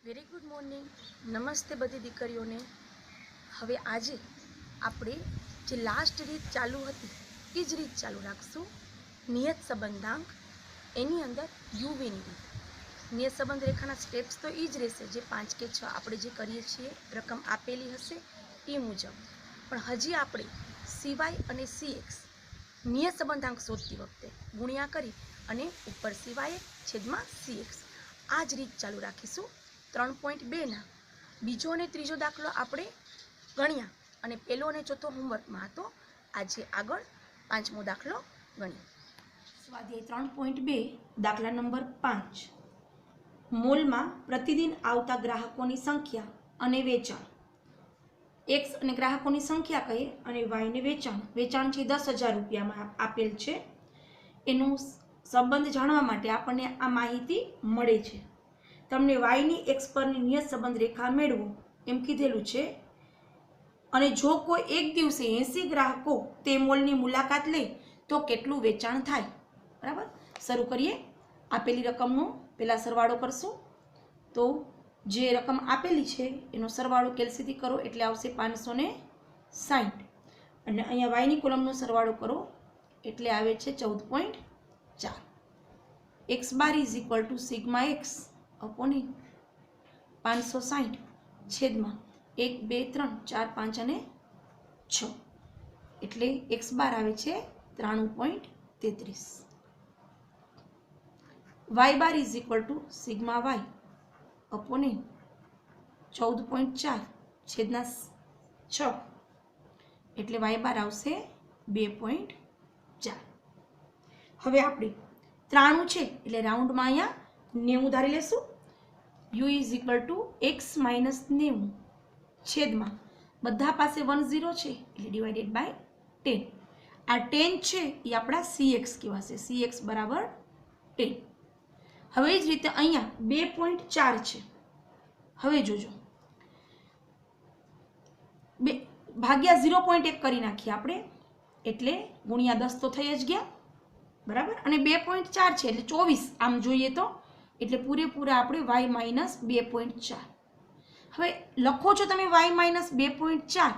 Very good morning. નમસ્તે બધી દીકરીઓને. હવે આજે આપણે જે લાસ્ટ રીત ચાલુ હતી એ જ રીત ચાલુ રાખશું. નિયત સંબંધાંક એની અંદર યુવીની રીત. નિયત સંબંધ રેખાના સ્ટેપ્સ તો એ જ રહેશે જે 5 કે 6 આપણે જે કરીએ છીએ, રકમ આપેલી હશે એ મુજબ. પણ હજી આપણે સીવાય અને સીએક્સ નિયત સંબંધાંક શોધતી વખતે ગુણ્યા કરી અને ઉપર સીવાય છેદમાં સીએક્સ આ જ રીત ચાલુ રાખીશું. 3.2ના બીજો અને ત્રીજો દાખલો આપણે ગણ્યા અને પહેલો અને ચોથો હોમવર્કમાં હતો. આજે આગળ પાંચમો દાખલો ગણીએ. સ્વાધ્યાય 3.2 દાખલા નંબર 5. મોલમાં પ્રતિદિન આવતા ગ્રાહકોની સંખ્યા અને વેચાણ. એક્સ અને ગ્રાહકોની સંખ્યા કહીએ અને વાયને વેચાણ છે 10,000 રૂપિયામાં આપેલ છે. એનું સંબંધ જાણવા માટે આપણને આ માહિતી મળે છે. તમને વાયની એક્સ પરની નિયત સંબંધ રેખા મેળવો એમ કીધેલું છે. અને જો કોઈ એક દિવસે 80 ગ્રાહકો તે મોલની મુલાકાત લે તો કેટલું વેચાણ થાય. બરાબર, શરૂ કરીએ. આપેલી રકમનો પહેલાં સરવાળો કરશું. તો જે રકમ આપેલી છે એનો સરવાળો કેલ્સીથી કરો એટલે આવશે 560. અને અહીંયા વાયની કોલમનો સરવાળો કરો એટલે આવે છે 14.4. X bar is equal to sigma x upon 560 છેદમાં 1 2 3 4 5 અને 6 એટલે એક્સ બાર આવે છે 93.33. Y bar is equal to sigma Y upon 14.4 છેદના 6 એટલે વાય બાર આવશે 2.4. હવે આપણે 93 છે એટલે રાઉન્ડમાં અહીંયા 90 ધારી લેશું. u is equal two x minus 90 છેદમાં બધા પાસે 10 છે એટલે ડિવાઇડેડ બાય 10. આ 10 છે એ આપણા સીએક્સ કહેવાશે. સીએક્સ બરાબર 10. હવે એ જ રીતે અહીંયા 2.4 છે. હવે જોજો ભાગ્યા 0.1 કરી નાખીએ આપણે એટલે ગુણ્યા 10 તો થઈ જ ગયા. બરાબર, અને 2.4 છે એટલે 24 આમ જોઈએ તો એટલે પૂરેપૂરા આપણે y માઇનસ 2.4. હવે લખો છો તમે y માઇનસ 2.4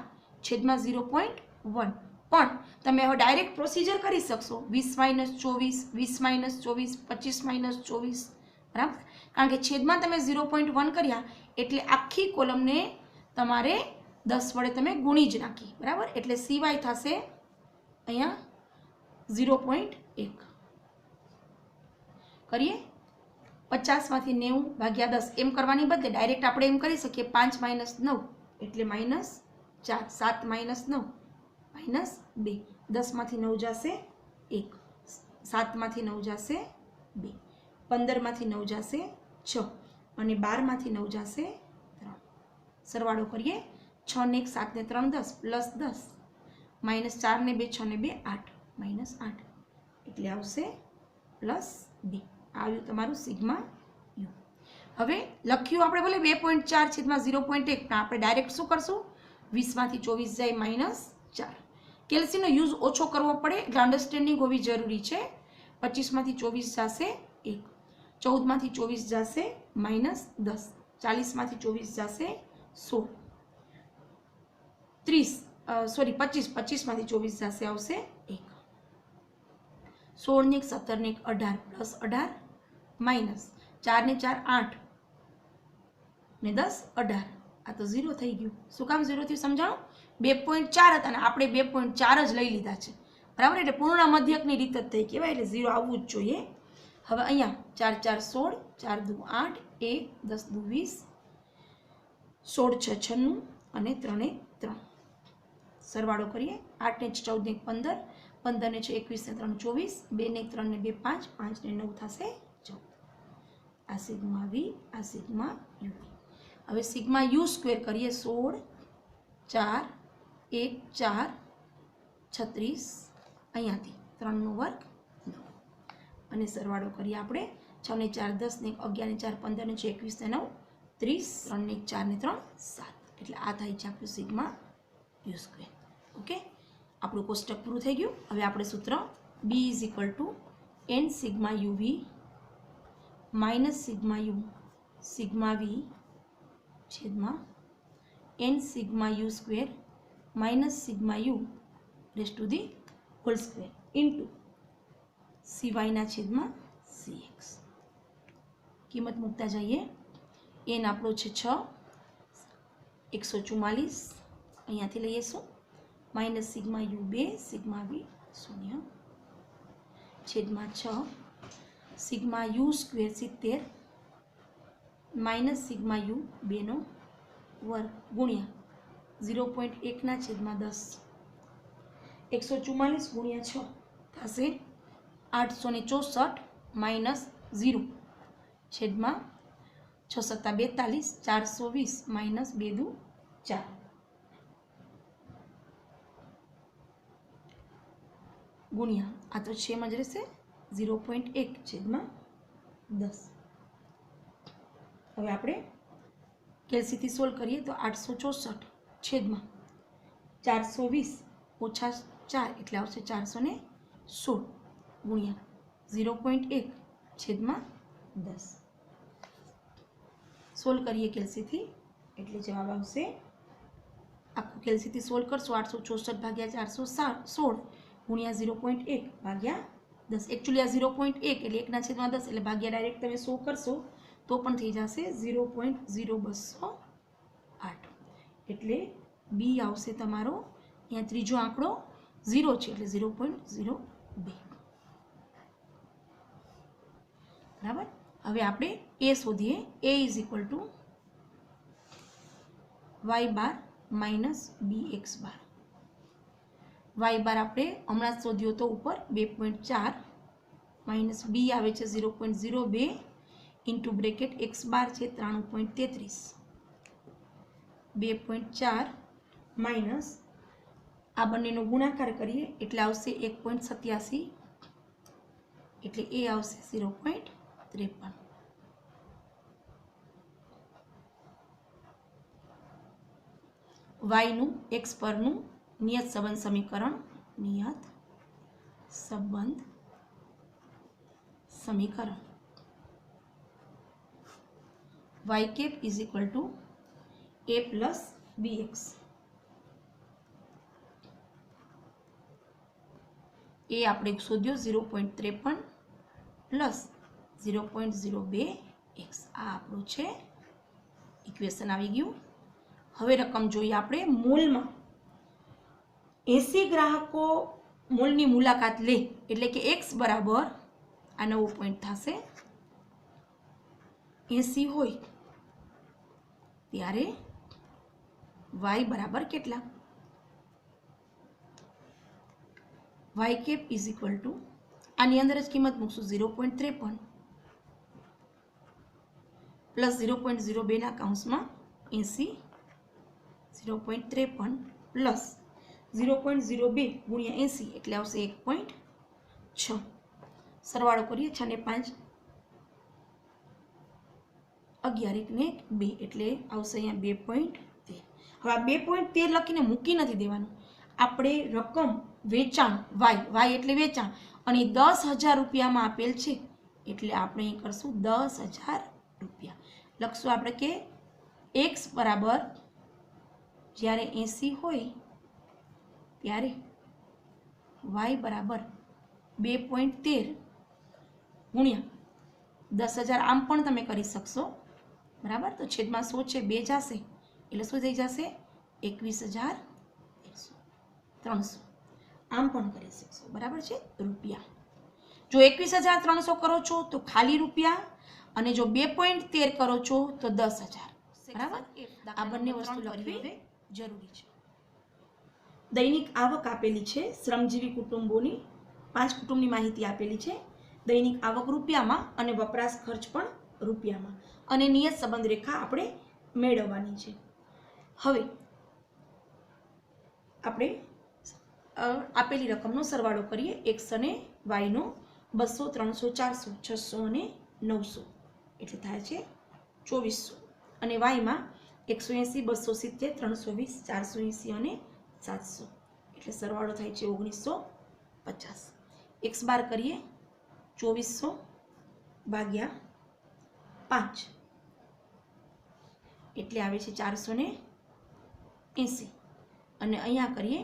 છેદમાં 0.1 પણ તમે હવે ડાયરેક્ટ પ્રોસિજર કરી શકશો 20 માઇનસ 24 20 માઇનસ 24 25 માઇનસ 24. બરાબર, કારણ કે છેદમાં તમે 0.1 કર્યા એટલે આખી કોલમને તમારે 10 વડે તમે ગુણી જ નાખી. બરાબર, એટલે સિવાય થશે અહીંયા 0.1 કરીએ. 50 માંથી 90 ભાગ્યા 10 એમ કરવાની બદલે ડાયરેક્ટ આપણે એમ કરી શકીએ 5 માઇનસ 9 એટલે માઇનસ 4. 7 minus 9 minus 2. 10 માંથી 9 જશે 1. 7 માંથી 9 જશે 2. 15 માંથી 9 જશે 6 અને 12 માંથી 9 જશે 3. સરવાળો કરીએ. 6 ને 1 7 ને 3 10 પ્લસ 10 માઇનસ 4 ને 2 6 ને 2 8 માઇનસ 8 એટલે આવશે પ્લસ 2. આવ્યું તમારું સિગ્મા યુ. હવે લખ્યું આપણે બોલે 2.4 છેદમાં 0.1 પણ આપણે ડાયરેક્ટ શું કરશું 20 માંથી 24 જાય માઇનસ 4. કેલ્સીનો યુઝ ઓછો કરવો પડે એટલે અન્ડરસ્ટેન્ડિંગ હોવી જરૂરી છે. 25 માંથી 24 જશે 1. 14 માંથી 24 જશે માઇનસ 10. 40 માંથી 24 જશે 16. 25 માંથી 24 જશે આવશે 1. 16 ને 1 17 ને 1 18 પ્લસ 18 માઇનસ 4 ને 4 8 ને 10 18. આ તો 0 થઈ ગયું. શું કામ 0 થયું સમજાણું? 2.4 હતા અને આપણે 2.4 જ લઈ લીધા છે. બરાબર, એટલે પૂર્ણ મધ્યકની રીત જ થઈ કહેવાય એટલે 0 આવવું જ જોઈએ. હવે અહીંયા 4 4 16 4 2 8 1 10 2 20 16 6 96 અને 3 ને 3. સરવાળો કરીએ. 8 ને 14 ને 15 15 ને 6 21 ને 3 24 2 ને 3 ને 2 5 5 ને 9 થશે 14. આ સિગ્મા વી આ સિગ્મા યુ. હવે સિગ્મા યુ સ્ક્વેર કરીએ. 16 4 1 4 36 અહીંયાથી 3 નો વર્ગ 9 અને સરવાળો કરીએ આપણે. 6 ને 4 10 ને 11 ને 4 15 ને 6 21 ને 9 30 3 ને 4 ને 3 7 એટલે આ થાય છે આપણું સિગ્મા યુ સ્ક્વેર. ઓકે, આપણું કોષ્ટક પૂરું થઈ ગયું. હવે આપણે સૂત્ર b is equal to n sigma u v minus sigma u sigma v છેદમાં n sigma u square minus sigma u raise to the whole square into સીવાયના છેદમાં cx. કિંમત મૂકતા જઈએ. n આપણો છે 6, 144 અહીંયાથી લઈશું, minus sigma u 2, sigma v 0 છેદમાં 6 sigma u square 70 minus sigma u 2નો વર્ગ ગુણ્યા 0.1 છેદમાં 10. 144 ગુણ્યા 6 થશે 864 માઇનસ 0 છેદમાં 6 સત્તા 42, 420 માઇનસ 2 દુ 4 ગુણ્યા આ તો 6 માં જ રહેશે 0.1 છેદમાં 10. હવે આપણે કેલ્સીથી સોલ્વ કરીએ તો 864 છેદમાં 420 ઓછા 4 એટલે આવશે 416 ગુણ્યા 0.1 છેદમાં 10. સોલ્વ કરીએ કેલ્સીથી એટલે જવાબ આવશે, આખું કેલ્સીથી સોલ્વ કરશો 864 ભાગ્યા 416 ગુણ્યા 0.1 ભાગ્યા 10. એકચ્યુઅલી આ 0.1 એટલે 1/10 એટલે ભાગ્યા ડાયરેક્ટ તમે 100 કરશો તો પણ થઈ જશે 0.0208 એટલે બી આવશે તમારો. અહીંયા ત્રીજો આંકડો 0 છે એટલે 0.02. બરાબર. હવે આપણે એ શોધીએ. A is equal to y bar minus b x bar. Y bar આપણે હમણાં જ શોધ્યો તો ઉપર 2.4 માઇનસ બી આવે છે 0.02 ઇન્ટુ બ્રેકેટ એક્સ બાર છે 93.33. 2.4 માઇનસ આ બંનેનો ગુણાકાર કરીએ એટલે આવશે 1.87 એટલે એ આવશે 0.53. વાયનું એક્સ પરનું નિયત સંબંધ સમીકરણ, નિયત સંબંધ સમીકરણ y cap is equal to a plus b x. A આપણે શોધ્યો 0.53 પ્લસ 0.02 એક્સ. આ આપણું છે ઇક્વેશન આવી ગયું. હવે રકમ જોઈએ આપણે મૂલમાં. 80 ગ્રાહકો મૂળની મુલાકાત લે એટલે કે એક્સ બરાબર આ નવો પોઈન્ટ થશે. 80 હોય ત્યારે વાય બરાબર કેટલા? Y cap is equal to આની અંદર જ કિંમત મૂકશું 0.53 પ્લસ 0.02 ના કાઉન્સમાં 80 0.53 પ્લસ 0.02 ગુણ્યા 80 એટલે આવશે 1.6. સરવાળો કરીએ 6 ને 5 11 1 ને 2 એટલે આવશે અહીંયા 2.13. હવે આ 2.13 લખીને મૂકી નથી દેવાનું. આપણે રકમ વેચાણ વાય એટલે વેચાણ અને 10,000 રૂપિયામાં આપેલ છે એટલે આપણે અહીં કરશું 10,000 રૂપિયા. લખશું આપણે કે એક્સ બરાબર જ્યારે 80 હોય ત્યારે વાય બરાબર 2.13 ગુણ્યા 10,000. આમ પણ તમે કરી શકશો. બરાબર. તો છેદમાં 100 છે 2 જશે એટલે શું થઈ જશે 21,300. આમ પણ કરી શકશો. બરાબર છે રૂપિયા. જો 21,300 કરો છો તો ખાલી રૂપિયા અને જો 2.13 કરો છો તો 10,000. બરાબર. આ બંને વસ્તુ લખવી જરૂરી છે. દૈનિક આવક આપેલી છે શ્રમજીવી કુટુંબોની 5 કુટુંબની માહિતી આપેલી છે. દૈનિક આવક રૂપિયામાં અને વપરાશ ખર્ચ પણ રૂપિયામાં અને નિયત સંબંધ રેખા આપણે મેળવવાની છે. હવે આપણે આપેલી રકમનો સરવાળો કરીએ. એક્સ અને વાયનો 200 300 400 600 અને 900 એટલે થાય છે 2400 અને વાયમાં 180 270 320 480 અને 700 એટલે સરવાળો થાય છે 1950. એક્સ બાર કરીએ 2400 ભાગ્યા 5 એટલે આવે છે 480 અને અહીંયા કરીએ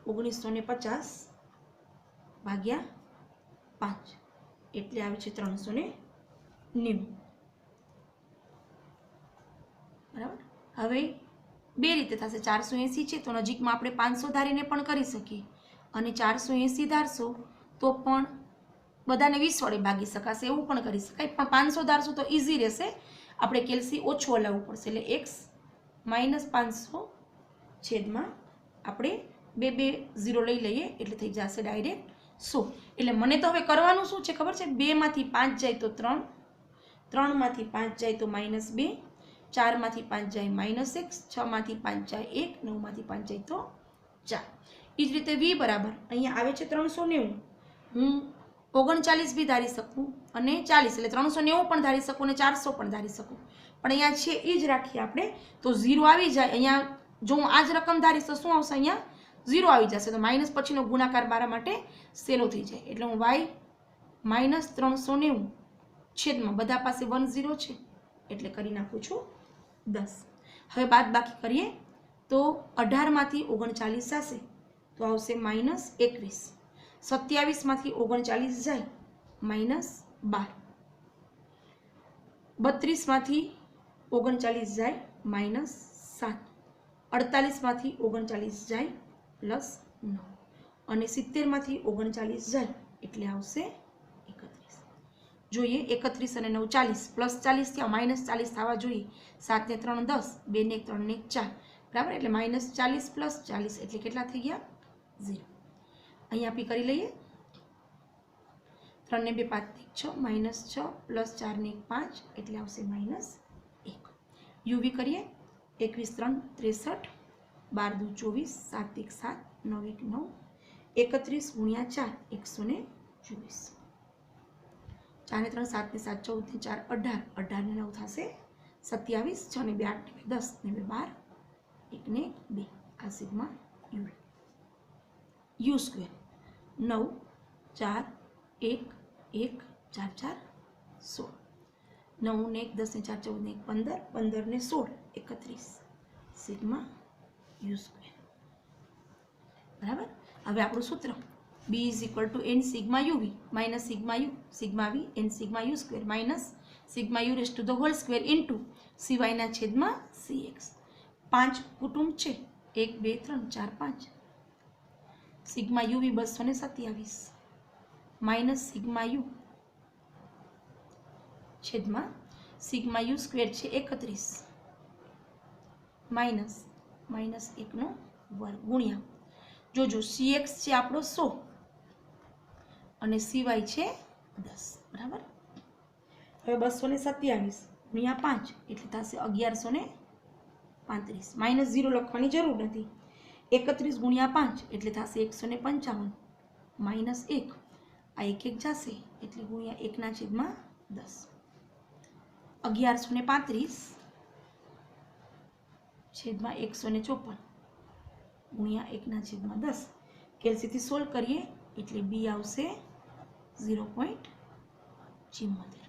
1950 ભાગ્યા 5 એટલે આવે છે 390 બરાબર। હવે બે રીતે થશે 480 છે તો નજીકમાં આપણે 500 ધારીને પણ કરી શકીએ અને 480 ધારશો તો પણ બધાને 20 વડે ભાગી શકાશે એવું પણ કરી શકાય પણ 500 ધારશો તો ઇઝી રહેશે આપણે કેલ્સી ઓછું હલાવવું પડશે એટલે x - 500 છેદમાં આપણે બે 0 લઈ લઈએ એટલે થઈ જશે ડાયરેક્ટ 100 એટલે મને તો હવે કરવાનું શું છે ખબર છે 2 માંથી 5 જાય તો 3 3 માંથી 5 જાય તો -2 4 માંથી 5 જાય -1 6 માંથી 5 જાય 1 9 માંથી 5 જાય તો 4 એ જ રીતે v બરાબર અહીંયા આવે છે 390 હું 39 બી ધારી શકું અને 40 એટલે 390 પણ ધારી શકું અને 400 પણ ધારી શકું પણ અહીંયા છે એ જ રાખીએ આપણે તો 0 આવી જાય અહીંયા જો હું આ જ રકમ ધારીશ તો શું આવશે અહીંયા 0 આવી જશે તો માઇનસ પછીનો ગુણાકાર મારા માટે સહેલો થઈ જાય એટલે હું y -390 છેદમાં બધા પાસે 1 0 છે એટલે કરી નાખું છું 10 હવે બાદ બાકી કરીએ તો 18 માંથી 39 જશે તો આવશે -21 27 માંથી 39 જાય -12 32 માંથી 39 જાય -7 48 માંથી 39 જાય +9 અને 70 માંથી 39 જાય એટલે આવશે 31 જોઈએ 31 અને 9 40 +40 થયા -40 થવા જોઈએ 7 ને 3 10 2 ને 3 ને 4 બરાબર એટલે -40 + 40 એટલે કેટલા થઈ ગયા 0 અહીં આપી કરી લઈએ 3 ને 2 5 6 -6 + 4 ને 5 એટલે આવશે -1 યુવી કરીએ 21 3 63 12 2 24 7 1 7 9 1 9 31 × 4 124 4 ને 3 7 ને 7 14 ને 4 18 18 ને 9 થશે 27 6 ને 2 8 ને 10 ને 2 12 1 ને 2 આ સિગ્મા યુ યુ સ્ક્વેર 9 4 1 1 4 4 16 9 ને 1 10 ને 4 14 ને 1 15 15 ને 16 31 સિગ્મા યુ સ્ક્વેર બરાબર હવે આપણું સૂત્ર b = n sigma uv - sigma u sigma v n sigma u square minus sigma u raise to the whole square into cy ના છેદમાં cx 5 કુટુંબ છે 1 2 3 4 5 sigma uv 227 minus sigma u છેદમાં sigma u square છે 31 minus -1 નો વર્ગ ગુણ્યા જોજો cx છે આપણો 100 અને cy છે 10 બરાબર હવે 227 ગુણ્યા 5 એટલે થશે 1135 -0 લખવાની જરૂર નથી 31 ગુણ્યા 5 એટલે થશે 155 -1 આ 1 1 જશે એટલે ગુણ્યા 1 ના છેદમાં 10 1135 છેદમાં 154 ગુણ્યા 1 ના છેદમાં 10 કેલ્સીથી સોલ્વ કરીએ એટલે b આવશે 0.74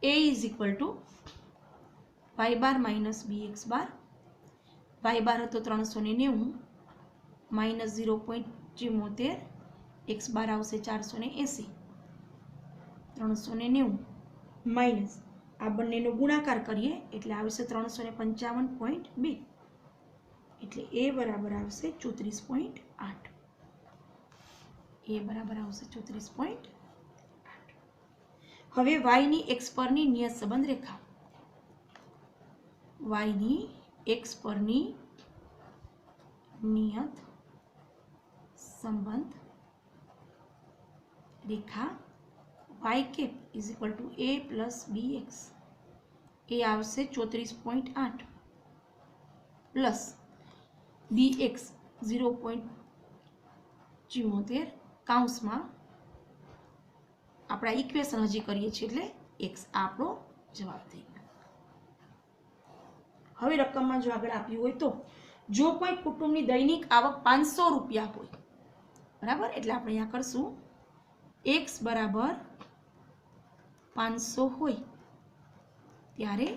a = y bar minus bx bar y બાર હતો 390 માઇનસ 0.74 x બાર આવશે 480 390 માઇનસ આ બંનેનો ગુણાકાર કરીએ એટલે આવશે 355.2 એટલે a બરાબર આવશે 34.8 a બરાબર આવશે 34.8 હવે y ની x પરની નિયત સંબંધ રેખા y ની x પરની નિયત સંબંધ રેખા y cap = a + bx એ આવશે 34.8 પ્લસ bx 0.74 કૌંસમાં આપણા ઇક્વેશન હજી કરીએ છીએ એટલે x આપણો જવાબ થઈ ગયો હવે રકમમાં જો આગળ આપ્યું હોય તો જો કોઈ કુટુંબની દૈનિક આવક 500 રૂપિયા હોય બરાબર એટલે આપણે અહીંયા કરશું x બરાબર 500 હોય ત્યારે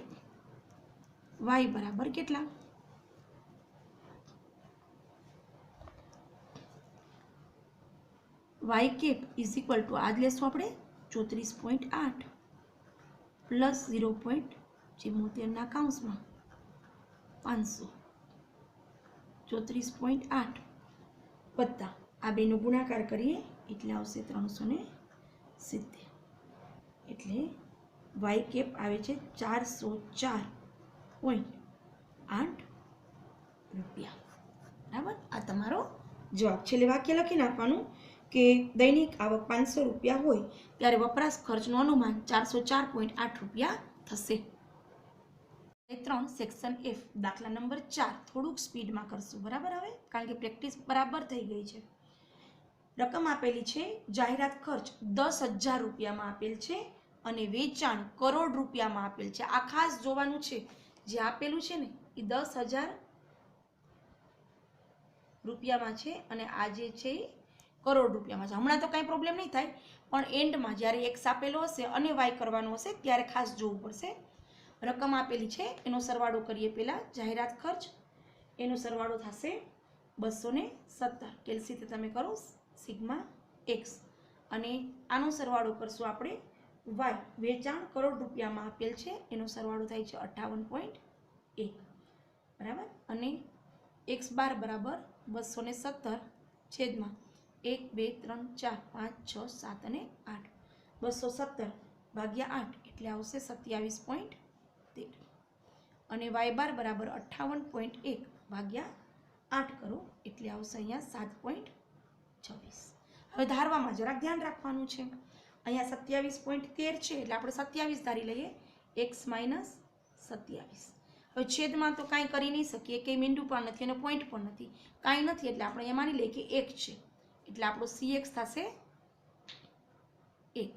વાય બરાબર કેટલા? Y cap is equal to આજ લેશું આપણે 34.8 પ્લસ 0.74 કૌંસમાં 500 34.8 વત્તા આ બેનો ગુણાકાર કરીએ એટલે આવશે 370 એટલે વાય કેપ આવે છે 404.8 રૂપિયા. બરાબર, આ તમારો જવાબ. છેલ્લે વાક્ય લખી નાખવાનું કે દૈનિક આવક 500 રૂપિયા હોય ત્યારે વપરાશ ખર્ચનું અનુમાન 404.8 રૂપિયા થશે. 3 સેક્શન એફ દાખલા નંબર 4 થોડુંક સ્પીડમાં કરશું. બરાબર, હવે કારણ કે પ્રેક્ટિસ બરાબર થઈ ગઈ છે. રકમ આપેલી છે, જાહેરાત ખર્ચ 10,000 રૂપિયામાં આપેલ છે અને વેચાણ કરોડ રૂપિયામાં આપેલ છે. આ ખાસ જોવાનું છે, જે આપેલું છે ને એ 10,000 રૂપિયામાં છે અને આ જે છે એ કરોડ રૂપિયામાં છે. હમણાં તો કાંઈ પ્રોબ્લેમ નહીં થાય, પણ એન્ડમાં જ્યારે એક્સ આપેલો હશે અને વાય કરવાનો હશે ત્યારે ખાસ જોવું પડશે. રકમ આપેલી છે એનો સરવાળો કરીએ. પહેલાં જાહેરાત ખર્ચ એનો સરવાળો થશે 217. કેલ્સીથી તમે કરો સિગ્મા એક્સ અને આનો સરવાળો કરશું આપણે વાય. વેચાણ કરોડ રૂપિયામાં આપેલ છે એનો સરવાળો થાય છે 58.1. બરાબર, અને એક્સ બાર બરાબર 217 છેદમાં 1 2 3 4 5 6 7 અને 8. 217 ભાગ્યા 8 એટલે આવશે 27.13 અને વાય બાર બરાબર 58.1 ભાગ્યા 8 કરો એટલે આવશે અહીંયા 7.26. હવે ધારવામાં જરાક ધ્યાન રાખવાનું છે. અહીંયા 27.13 છે એટલે આપણે 27 ધારી લઈએ. X minus 27. હવે છેદમાં તો કાંઈ કરી નહીં શકીએ, કંઈ મીંડું પણ નથી અને પોઈન્ટ પણ નથી, કાંઈ નથી એટલે આપણે અહીંયા માની લઈએ કે 1 છે એટલે આપણો CX થશે 1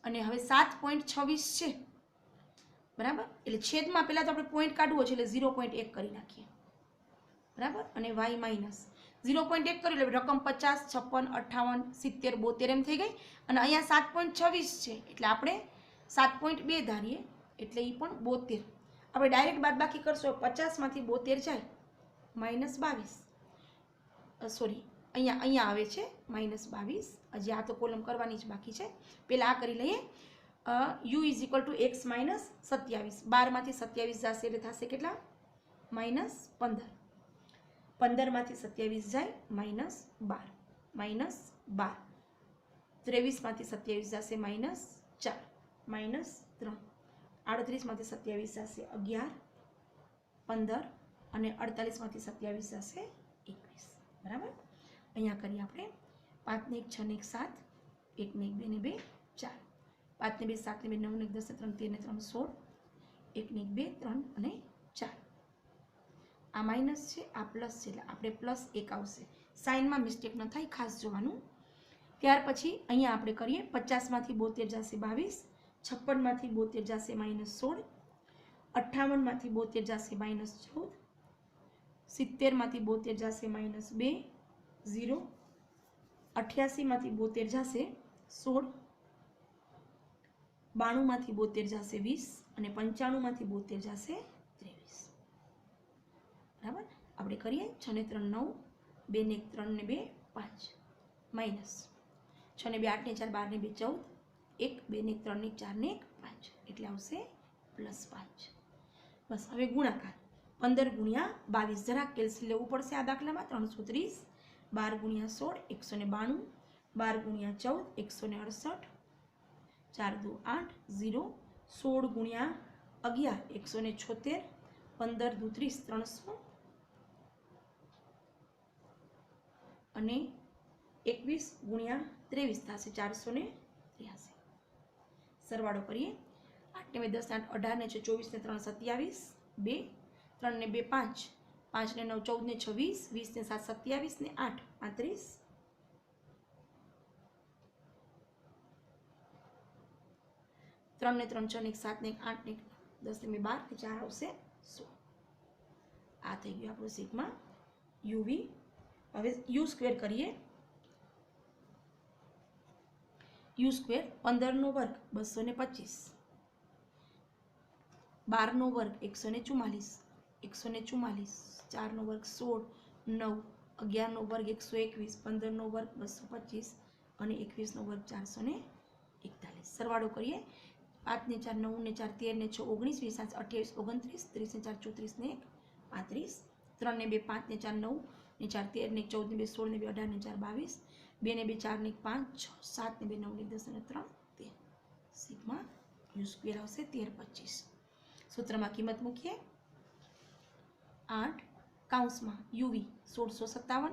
અને હવે 7.26 છે. બરાબર, એટલે છેદમાં પહેલાં તો આપણે પોઈન્ટ કાઢવો છે એટલે 0.1 કરી નાખીએ. બરાબર, અને વાય માઇનસ 0.1 કર્યું એટલે રકમ 50 56 58 70 72 એમ થઈ ગઈ અને અહીંયા 7.26 છે એટલે આપણે 7.2 ધારીએ એટલે એ પણ 72. આપણે ડાયરેક્ટ બાદબાકી કરશો 50માંથી 72 જાય -22. સોરી, અહીંયા આવે છે -22. હજી આ તો કોલમ કરવાની જ બાકી છે. પહેલાં આ કરી લઈએ. u is equal two x minus 27. 12માંથી 27 જશે એટલે થશે કેટલા? -15. 15માંથી 27 જાય -12 -12. 23માંથી 27 જશે -4 -3. 38માંથી 27 જશે 11 15 અને 48માંથી 27 જશે 21. બરાબર, અહીંયા કરીએ આપણે 5 ને 1 6 ને 1 7 1 ને 1 2 ને 2 4 5 ને 2 7 ને 2 9 ને 10 ને 3 13 ને 3 16 1 ને 1 2 3 અને 4. આ માઇનસ છે, આ પ્લસ છે એટલે આપણે +1 આવશે. સાઇનમાં મિસ્ટેક ન થાય, ખાસ જોવાનું. ત્યાર પછી અહીંયા આપણે કરીએ 50માંથી 72 જશે 22, 56માંથી 72 જશે -16, 58માંથી 72 જશે -14, 70માંથી 72 જશે -2 0, 88માંથી 72 જશે 16, 92માંથી 72 જશે 20 અને 95માંથી 72 જશે 23. બરાબર, આપણે કરીએ 6 ને 3 9, 2 ને 1 3 ને 2 5 માઇનસ 6 ને 2 8 ને 4 12 ને 2 14, 1 2 ને 3 ને 4 ને 5 એટલે આવશે +5. બસ, હવે ગુણાકાર 15 ગુણ્યા 22. જરાક કેલ્સી લેવું પડશે આ દાખલામાં. 330. 12 ગુણ્યા 16 192. 12 ગુણ્યા 14 168. 4 2 8 0. 16 ગુણ્યા 11 176. 15 દુ 30 300 અને 21 ગુણ્યા 23 થશે 483. સરવાળો કરીએ. 8 ને 2 10 8 18 ને 6 24 ને 3 27 2 3 ને 2 5 5 ને 9 14 ને 6 20 20 ને 7 27 ને 8 35 3 ને 3 6 ને 7 ને 8 ને 10 ને 12 ને 4 આવશે 16. આ થઈ ગયું આપણું સિગ્મા યુવી. હવે યુ સ્ક્વેર કરીએ. યુ સ્ક્વેર 15 નો વર્ગ 225 12 નો વર્ગ 144, 144, 4 નો વર્ગ 16, 9, 11 નો વર્ગ 121, 15 નો વર્ગ 225 અને 21 નો વર્ગ 441. સરવાળો કરીએ. 5 ને 4 9 ને 4 13 ને 6 19, 20 28 29, 30 ને 4 34 ને 1 35, 3 ને 2 5 ને 4 9 ને 4 13 ને 14 ને 2 16 ને 2 18 ને 4 22, 2 ને 2 4 ને 5 6 7 ને 2 9 ને 10 ને 3 13. સિગ્મા યુ સ્ક્વેર આવશે 13 25. સૂત્રમાં કિંમત મૂકીએ. 8 કૌંસમાં u v 1657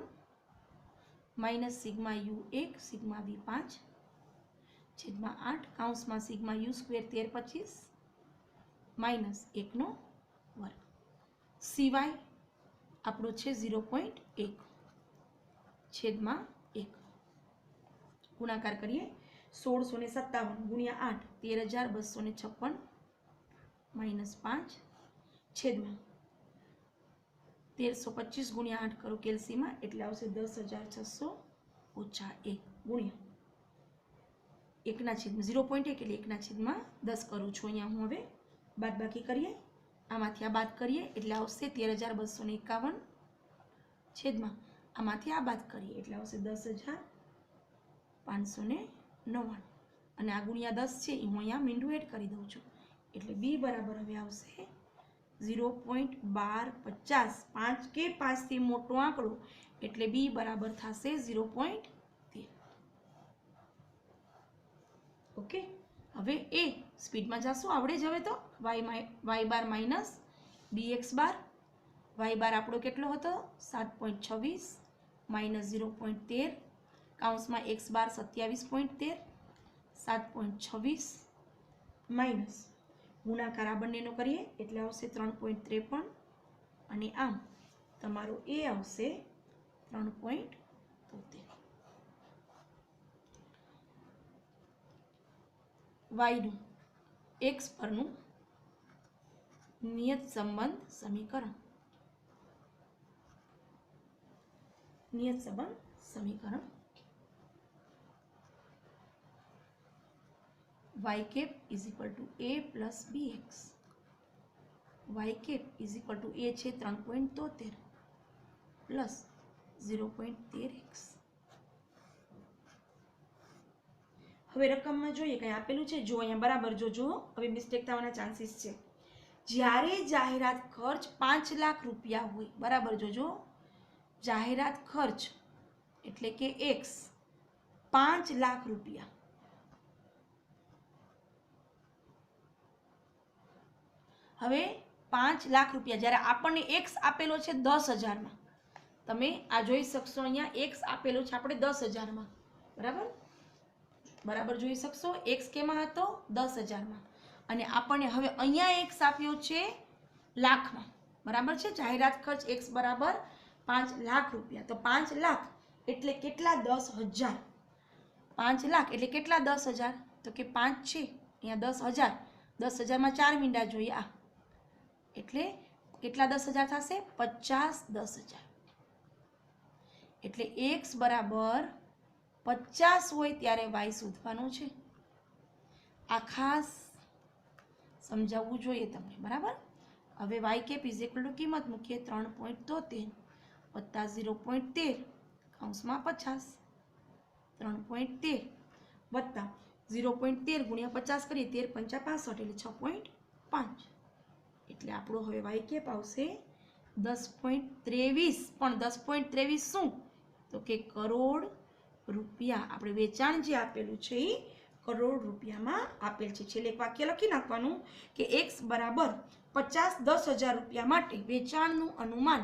minus sigma u 1 sigma v 5 છેદમાં 8 કૌંસમાં સિગ્મા યુ સ્ક્વેર 13 25 માઇનસ 1 નો વર્ગ સિવાય આપણો છે 0.1 છેદમાં 1. ગુણાકાર કરીએ. 1657 ગુણ્યા 8 13256 માઇનસ 5 છેદમાં 1325 ગુણ્યા 8 કરો કેલ્સીમાં એટલે આવશે 10600 ઓછા 1 ગુણ્યા 1 છેદમાં 0.1 એટલે 1 છેદમાં 10 કરું છું. અહીંયા હું હવે બાદ બાકી કરીએ. આમાંથી આ બાદ કરીએ એટલે આવશે 13251 છેદમાં આમાંથી આ બાદ કરીએ એટલે આવશે 10599 અને આ ગુણ્યા 10 છે એ હું અહીંયા મીંડું એડ કરી દઉં છું એટલે બી બરાબર હવે આવશે 0.1250. 5 કે 5 થી મોટો આંકડો એટલે બી બરાબર થશે 0.13. ઓકે. હવે એ સ્પીડમાં જશું આવડે જ. હવે તો વાય બાર માઇનસ bx બાર. વાય બાર આપણો કેટલો હતો 7.26 માઇનસ 0.13 કૌંસમાં x બાર 27.13 7.26 માઇનસ ગુણાકાર આ બંનેનો કરીએ એટલે આવશે 3.53 અને આમ તમારો એ આવશે 3.73. વાયનું એક્સ પરનું નિયત સંબંધ સમીકરણ. નિયત સંબંધ સમીકરણ y cap is equal to a plus bx. y cap is equal to a છે 3.73 plus 0.13x. હવે રકમમાં જોઈએ કંઈ આપેલું છે જો અહીંયા બરાબર જોજો. હવે મિસ્ટેક થવાના ચાન્સીસ છે. જ્યારે જાહેરાત ખર્ચ 5 લાખ રૂપિયા હોય બરાબર જોજો. જાહેરાત ખર્ચ એટલે કે x 5 લાખ રૂપિયા હવે 5 લાખ રૂપિયા જ્યારે આપણને x આપેલો છે 10,000 તમે આ જોઈ શકશો અહીંયા x આપેલો છે આપણે 10,000 બરાબર જોઈ શકશો. x કેમાં હતો 10,000 અને આપણને હવે અહીંયા x આપ્યો છે લાખમાં બરાબર છે. જાહેરાત ખર્ચ x બરાબર 5 લાખ રૂપિયા. તો 5 લાખ એટલે કેટલા 10,000. 5 લાખ એટલે કેટલા 10,000 તો કે 5 છે અહીંયા 10,000. 10,000માં 4 મીંડા જોઈએ આ એટલે કેટલા 10,000 થશે 50 10,000 એટલે x બરાબર 50 હોય ત્યારે y શોધવાનો છે. આ ખાસ સમજાવવું જોઈએ તમને બરાબર. હવે y cap is equal to કિંમત મૂકીએ 3.73 વત્તા 0.13 કૌંસમાં 50 3.13 વત્તા 0.13 ગુણ્યા 50 કરીએ 13 5 65 એટલે 6.5 એટલે આપણો હવે y કેપ આવશે 10.23 પણ 10.23 શું તો કે કરોડ રૂપિયા. આપણે વેચાણ જે આપેલું છે એ કરોડ રૂપિયામાં આપેલ છે. છેલ્લે એક વાક્ય લખી નાખવાનું કે x બરાબર 10,000 રૂપિયા માટે વેચાણનું અનુમાન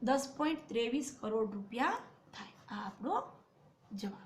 10.23 કરોડ રૂપિયા થાય. આ આપણો જવાબ.